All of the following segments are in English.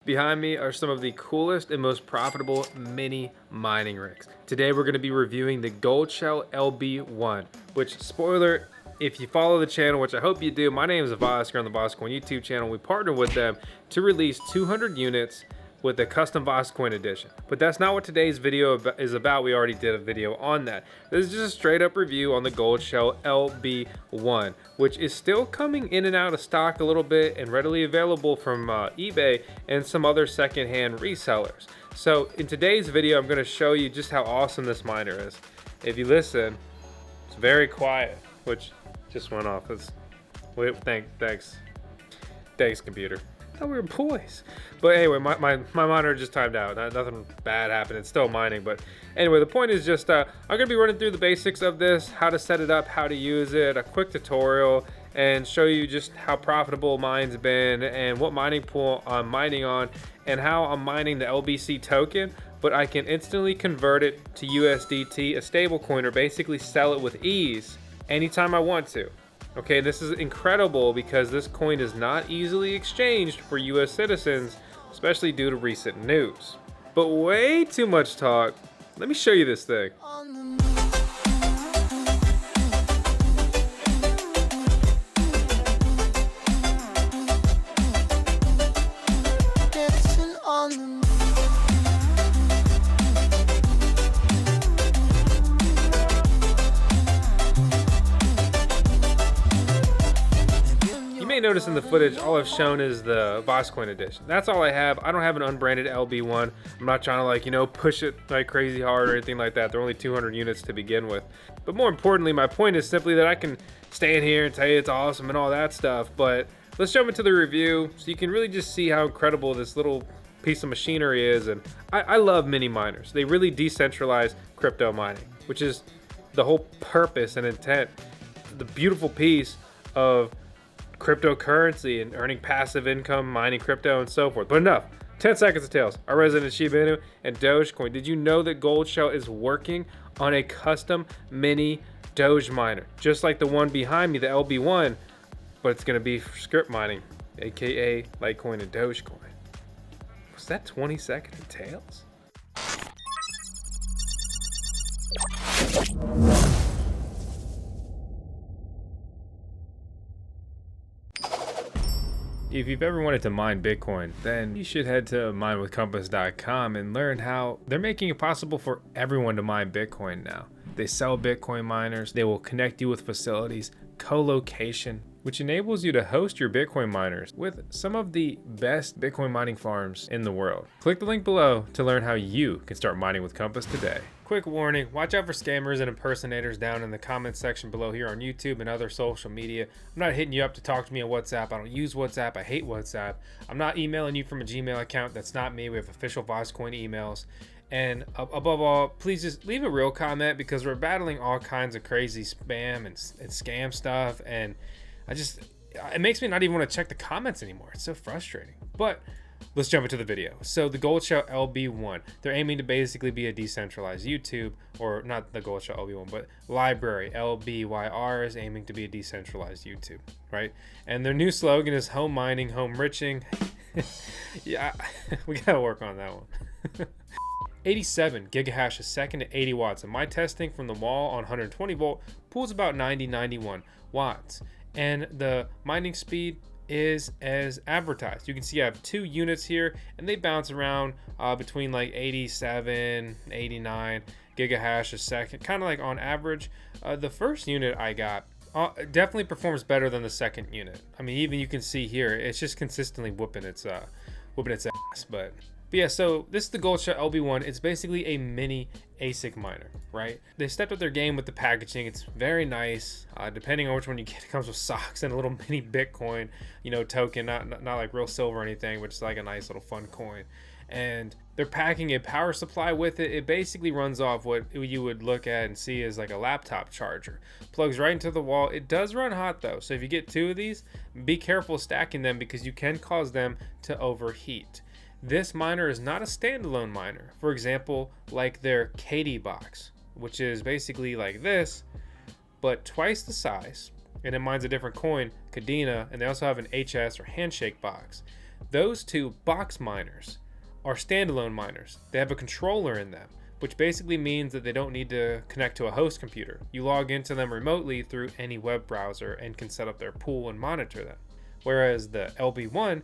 Behind me are some of the coolest and most profitable mini mining rigs. Today we're going to be reviewing the Goldshell LB1, which, spoiler, if you follow the channel, which I hope you do, my name is Vosk on the VoskCoin YouTube channel. We partnered with them to release 200 units with a custom VoskCoin edition. But that's not what today's video is about. We already did a video on that. This is just a straight up review on the Goldshell LB1, which is still coming in and out of stock a little bit and readily available from eBay and some other secondhand resellers. So in today's video, I'm gonna show you just how awesome this miner is. If you listen, it's very quiet, which just went off. Thanks computer. I thought we were boys. But anyway, my monitor just timed out. Nothing bad happened. It's still mining. But anyway, the point is just I'm going to be running through the basics of this, how to set it up, how to use it, a quick tutorial, and show you just how profitable mine's been and what mining pool I'm mining on and how I'm mining the LBC token, but I can instantly convert it to USDT, a stable coin, or basically sell it with ease anytime I want to. Okay, this is incredible because this coin is not easily exchanged for US citizens, especially due to recent news. But way too much talk. Let me show you this thing. Notice in the footage all I've shown is the VoskCoin edition. That's all I have. I don't have an unbranded LB1. I'm not trying to, like, you know, push it like crazy hard or anything like that. There are only 200 units to begin with. But more importantly, my point is simply that I can stand here and tell you it's awesome and all that stuff, but let's jump into the review so you can really just see how incredible this little piece of machinery is. And I love mini miners. They really decentralize crypto mining, which is the whole purpose and intent, the beautiful piece of cryptocurrency and earning passive income, mining crypto, and so forth. But enough. 10 seconds of tales. Our resident Shiba Inu and Dogecoin. Did you know that Goldshell is working on a custom mini Doge miner, just like the one behind me, the LB1, but it's going to be for script mining, aka Litecoin and Dogecoin. Was that 20 seconds of tales? If you've ever wanted to mine Bitcoin, then you should head to minewithcompass.com and learn how they're making it possible for everyone to mine Bitcoin now. They sell Bitcoin miners, they will connect you with facilities, co-location, which enables you to host your Bitcoin miners with some of the best Bitcoin mining farms in the world. Click the link below to learn how you can start mining with Compass today. Quick warning, watch out for scammers and impersonators down in the comments section below here on YouTube and other social media. I'm not hitting you up to talk to me on WhatsApp. I don't use WhatsApp. I hate WhatsApp. I'm not emailing you from a Gmail account. That's not me. We have official VoskCoin emails. And above all, please just leave a real comment because we're battling all kinds of crazy spam and scam stuff. And it makes me not even want to check the comments anymore. It's so frustrating. But let's jump into the video. So the Goldshell LB1, they're aiming to basically be a decentralized YouTube, or not the Goldshell LB1, but library LBYR is aiming to be a decentralized YouTube, right? And their new slogan is home mining, home riching. Yeah, we gotta work on that one. 87 gigahash a second at 80 watts. And my testing from the wall on 120 volt pulls about 91 watts. And the mining speed is as advertised. You can see I have 2 units here and they bounce around between like 87, 89 gigahash a second, kind of like on average. The first unit I got definitely performs better than the second unit. I mean, even you can see here, it's just consistently whooping its ass. But yeah, so this is the Goldshell LB1. It's basically a mini ASIC miner, right? They stepped up their game with the packaging. It's very nice. Depending on which one you get, it comes with socks and a little mini Bitcoin, you know, token, not like real silver or anything, which is like a nice little fun coin. And they're packing a power supply with it. It basically runs off what you would look at and see as like a laptop charger. Plugs right into the wall. It does run hot though, so if you get 2 of these, be careful stacking them because you can cause them to overheat. This miner is not a standalone miner. For example, like their KD box, which is basically like this, but twice the size, and it mines a different coin, Kadena, and they also have an HS or handshake box. Those two box miners are standalone miners. They have a controller in them, which basically means that they don't need to connect to a host computer. You log into them remotely through any web browser and can set up their pool and monitor them. Whereas the LB1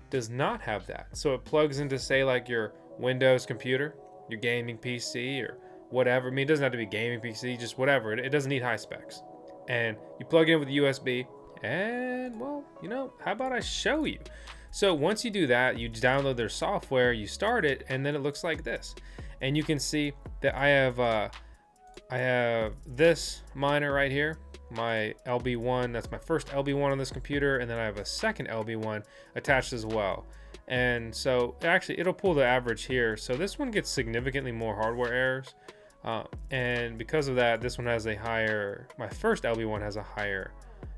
does not have that. So it plugs into, say, like your Windows computer, your gaming PC, or whatever. I mean, it doesn't have to be gaming PC, just whatever. It doesn't need high specs. And you plug it in with USB, and well, you know, how about I show you? So once you do that, you download their software, you start it, and then it looks like this. And you can see that I have this miner right here, my LB1. That's my first LB1 on this computer, and then I have a second LB1 attached as well. And so actually it'll pull the average here. So this one gets significantly more hardware errors. And because of that, this one has a higher, my first LB1 has a higher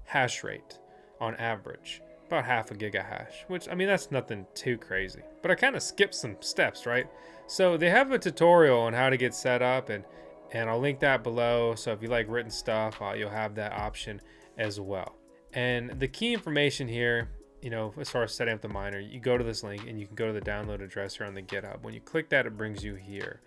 hash rate on average, about half a gigahash, which, I mean, that's nothing too crazy, but I kind of skipped some steps, right? So they have a tutorial on how to get set up, and I'll link that below. So if you like written stuff, you'll have that option as well. And the key information here, you know, as far as setting up the miner, you go to this link and you can go to the download address here on the GitHub. When you click that, it brings you here.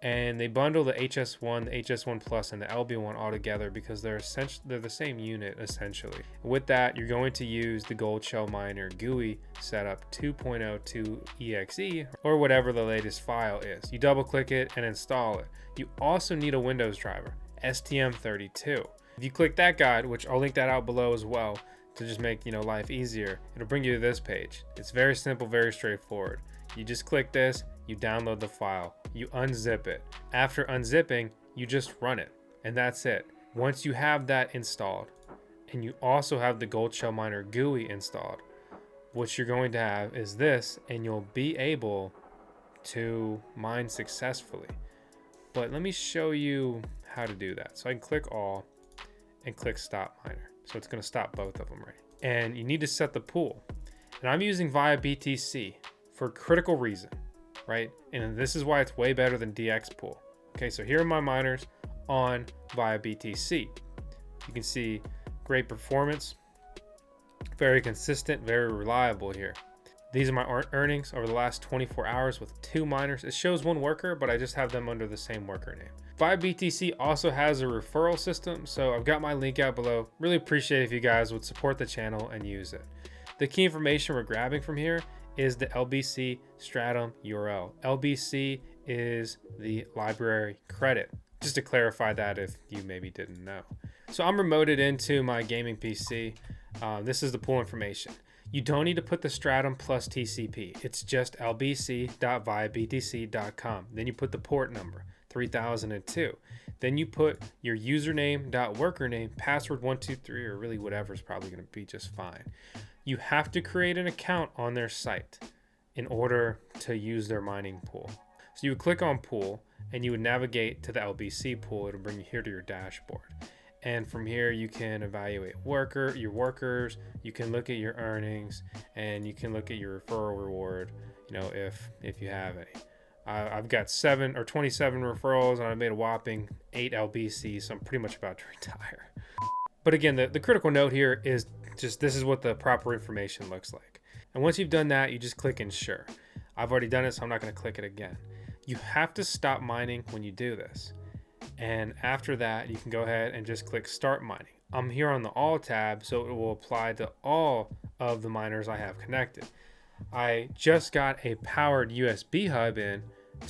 And they bundle the HS1, the HS1 Plus, and the LB1 all together because they're the same unit essentially. With that, you're going to use the Goldshell Miner GUI setup 2.02 exe or whatever the latest file is. You double click it and install it. You also need a Windows driver, STM32. If you click that guide, which I'll link that out below as well to just make, you know, life easier, it'll bring you to this page. It's very simple, very straightforward. You just click this, you download the file, you unzip it. After unzipping, you just run it, and that's it. Once you have that installed, and you also have the Goldshell Miner GUI installed, what you're going to have is this, and you'll be able to mine successfully. But let me show you how to do that. So I can click all and click stop miner. So it's going to stop both of them, right? And you need to set the pool. And I'm using via BTC for a critical reason, right? And this is why it's way better than DX pool. Okay, so here are my miners on via BTC. You can see great performance, very consistent, very reliable here. These are my earnings over the last 24 hours with 2 miners. It shows 1 worker, but I just have them under the same worker name. Via BTC also has a referral system, so I've got my link out below. Really appreciate if you guys would support the channel and use it. The key information we're grabbing from here is the LBC Stratum URL. LBC is the library credit, just to clarify that if you maybe didn't know. So I'm remoted into my gaming PC. This is the pool information. You don't need to put the Stratum plus TCP. It's just lbc.viabtc.com. Then you put the port number, 3002. Then you put your username, worker name, password 123, or really whatever is probably going to be just fine. You have to create an account on their site in order to use their mining pool. So you would click on pool and you would navigate to the LBC pool. It'll bring you here to your dashboard. And from here, you can evaluate your workers, you can look at your earnings, and you can look at your referral reward, you know, if you have any. I've got 27 referrals, and I've made a whopping 8 LBCs, so I'm pretty much about to retire. But again, the critical note here is just this is what the proper information looks like. And once you've done that, you just click ensure. I've already done it, so I'm not going to click it again. You have to stop mining when you do this. And after that, you can go ahead and just click start mining. I'm here on the all tab, so it will apply to all of the miners I have connected. I just got a powered USB hub in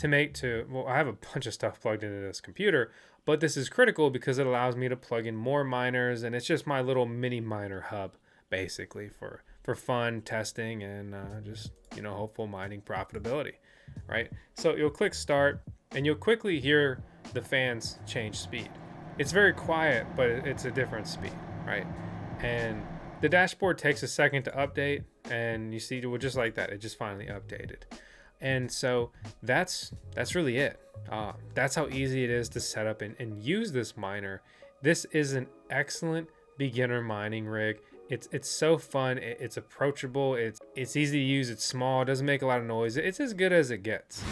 well, I have a bunch of stuff plugged into this computer, but this is critical because it allows me to plug in more miners, and it's just my little mini miner hub, basically, for fun testing and just, you know, hopeful mining profitability, right? So you'll click start, and you'll quickly hear the fans change speed. It's very quiet, but it's a different speed, right? And the dashboard takes a second to update, and you see, well, just like that, it just finally updated. And so that's really it. That's how easy it is to set up and use this miner. This is an excellent beginner mining rig. It's so fun. It's approachable. It's easy to use. It's small. It doesn't make a lot of noise. It's as good as it gets.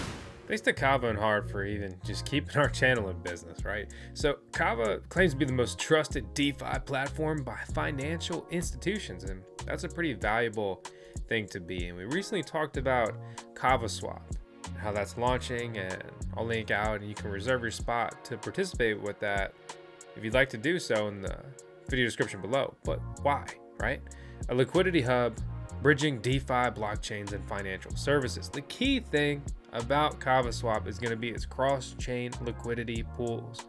Thanks to Kava and Hard for even just keeping our channel in business, right? So Kava claims to be the most trusted DeFi platform by financial institutions, and that's a pretty valuable thing to be. And we recently talked about Kava swap, how that's launching, and I'll link out and you can reserve your spot to participate with that if you'd like to do so in the video description below. But why, right? A liquidity hub bridging DeFi, blockchains, and financial services. The key thing about Kava swap is going to be its cross-chain liquidity pools.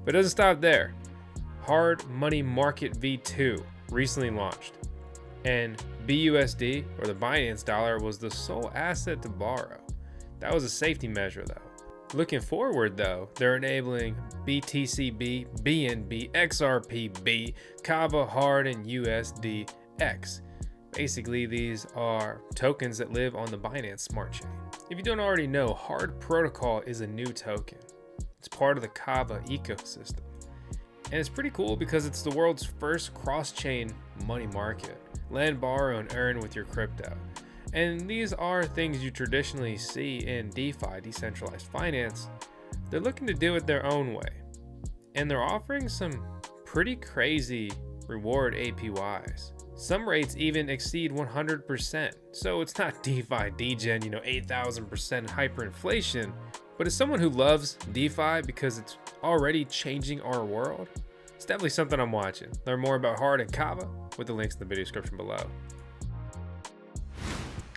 But it doesn't stop there. Hard Money Market V2 recently launched, and BUSD, or the Binance dollar, was the sole asset to borrow. That was a safety measure though. Looking forward though, they're enabling BTCB, BNB, XRPB, Kava Hard, and USDX. Basically, these are tokens that live on the Binance Smart Chain. If you don't already know, Hard Protocol is a new token. It's part of the Kava ecosystem. And it's pretty cool because it's the world's first cross-chain money market. Lend, borrow, and earn with your crypto. And these are things you traditionally see in DeFi, decentralized finance. They're looking to do it their own way. And they're offering some pretty crazy reward APYs. Some rates even exceed 100%. So it's not DeFi degen, 8,000% hyperinflation. But as someone who loves DeFi because it's already changing our world, it's definitely something I'm watching. Learn more about Hard and Kava with the links in the video description below.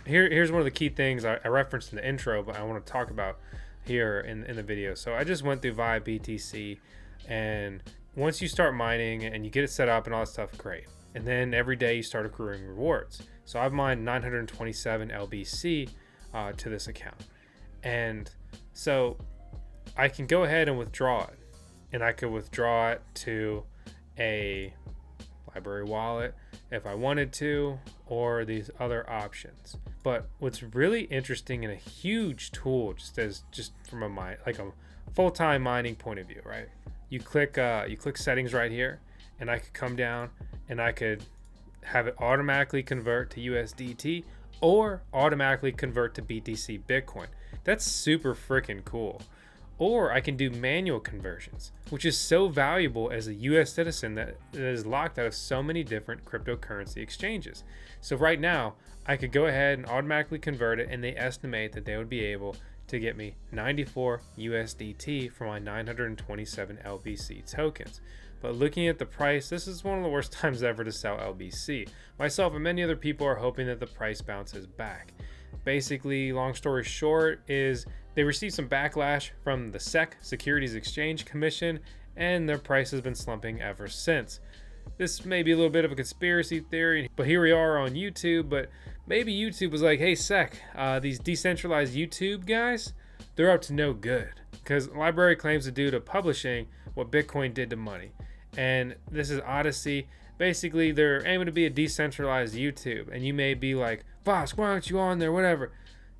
Here's one of the key things I referenced in the intro, but I want to talk about here in the video. So I just went through VIA BTC, and once you start mining and you get it set up and all that stuff, great. And then every day you start accruing rewards. So I've mined 927 LBC to this account. And so I can go ahead and withdraw it. And I could withdraw it to a library wallet if I wanted to, or these other options. But what's really interesting and a huge tool, just from a full-time mining point of view, right? You click settings right here, and I could come down and I could have it automatically convert to USDT or automatically convert to BTC Bitcoin. That's super freaking cool. Or I can do manual conversions, which is so valuable as a US citizen that is locked out of so many different cryptocurrency exchanges. So right now, I could go ahead and automatically convert it, and they estimate that they would be able to get me 94 USDT for my 927 LBC tokens. But looking at the price, this is one of the worst times ever to sell LBC. Myself and many other people are hoping that the price bounces back. Basically, long story short, is they received some backlash from the SEC, Securities Exchange Commission, and their price has been slumping ever since. This may be a little bit of a conspiracy theory, but here we are on YouTube. But maybe YouTube was like, hey SEC, these decentralized YouTube guys, they're up to no good. Because library claims to do to publishing what Bitcoin did to money. And this is Odyssey. Basically, they're aiming to be a decentralized YouTube. And you may be like, Vosk, why aren't you on there? Whatever.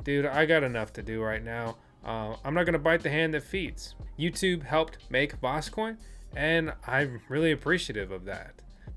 Dude, I got enough to do right now. I'm not going to bite the hand that feeds. YouTube helped make VoskCoin, and I'm really appreciative of that.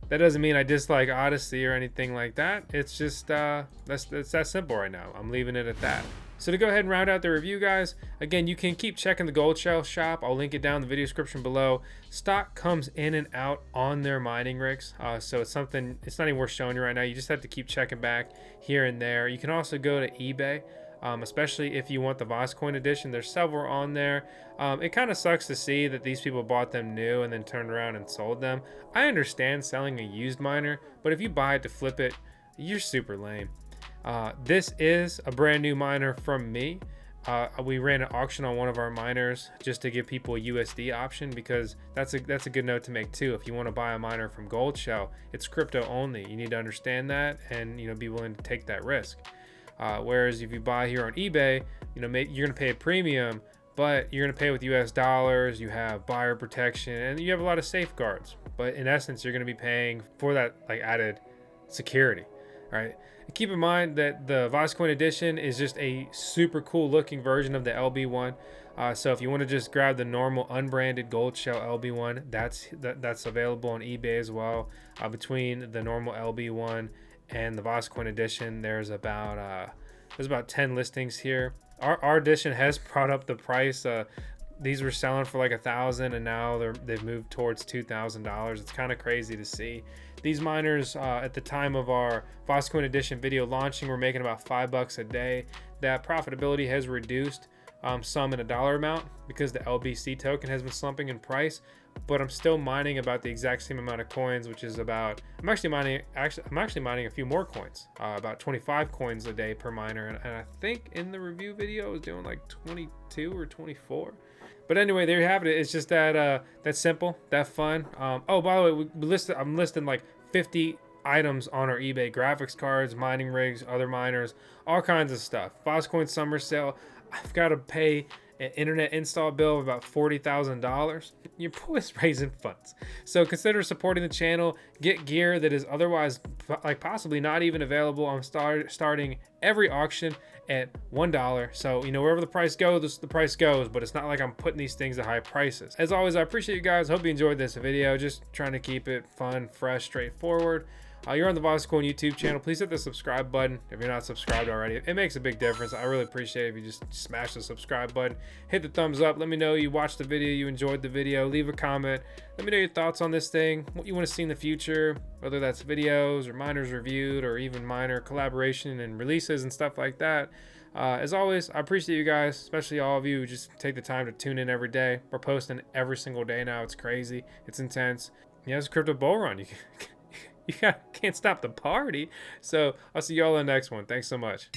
That doesn't mean I dislike Odyssey or anything like that. It's just, that's that simple right now. I'm leaving it at that. So to go ahead and round out the review, guys, again, you can keep checking the Goldshell shop. I'll link it down in the video description below. Stock comes in and out on their mining rigs. So it's not even worth showing you right now. You just have to keep checking back here and there. You can also go to eBay, especially if you want the VoskCoin edition. There's several on there. It kind of sucks to see that these people bought them new and then turned around and sold them. I understand selling a used miner, but if you buy it to flip it, you're super lame. This is a brand new miner from me. We ran an auction on one of our miners just to give people a USD option, because that's a good note to make too. If you want to buy a miner from Goldshell, it's crypto only. You need to understand that and be willing to take that risk. Whereas if you buy here on eBay, you're gonna pay a premium, but you're gonna pay with US dollars. You have buyer protection and you have a lot of safeguards. But in essence, you're gonna be paying for that added security. Right. Keep in mind that the VoskCoin edition is just a super cool looking version of the LB1. So if you want to just grab the normal unbranded Goldshell LB1, that's available on eBay as well. Between the normal LB1 and the VoskCoin edition, there's about 10 listings here. Our edition has brought up the price these were selling for like $1,000 and now they've moved towards $2,000. It's kind of crazy to see. These miners at the time of our VoskCoin edition video launching were making about $5 a day. That profitability has reduced some in a dollar amount because the LBC token has been slumping in price, but I'm still mining about the exact same amount of coins, which is about, I'm actually mining a few more coins, about 25 coins a day per miner, and I think in the review video I was doing like 22 or 24. But anyway, there you have it. It's just that that simple, that fun. Oh, by the way, I'm listing like 50 items on our eBay: graphics cards, mining rigs, other miners, all kinds of stuff. VoskCoin summer sale. I've got to pay an internet install bill of about $40,000. Your boy's raising funds, so consider supporting the channel. Get gear that is otherwise like possibly not even available. I'm starting every auction at $1, so you know, wherever the price goes, the price goes, but it's not like I'm putting these things at high prices. As always, I appreciate you guys. Hope you enjoyed this video. Just trying to keep it fun, fresh, straightforward. You're on the VoskCoin YouTube channel. Please hit the subscribe button if you're not subscribed already. It makes a big difference. I really appreciate it if you just smash the subscribe button. Hit the thumbs up. Let me know you watched the video, you enjoyed the video. Leave a comment. Let me know your thoughts on this thing, what you want to see in the future, whether that's videos or miners reviewed or even miner collaboration and releases and stuff like that. As always, I appreciate you guys, especially all of you who just take the time to tune in every day. We're posting every single day now. It's crazy. It's intense. Yeah, it's a crypto bull run. You can't stop the party. So I'll see y'all in the next one. Thanks so much.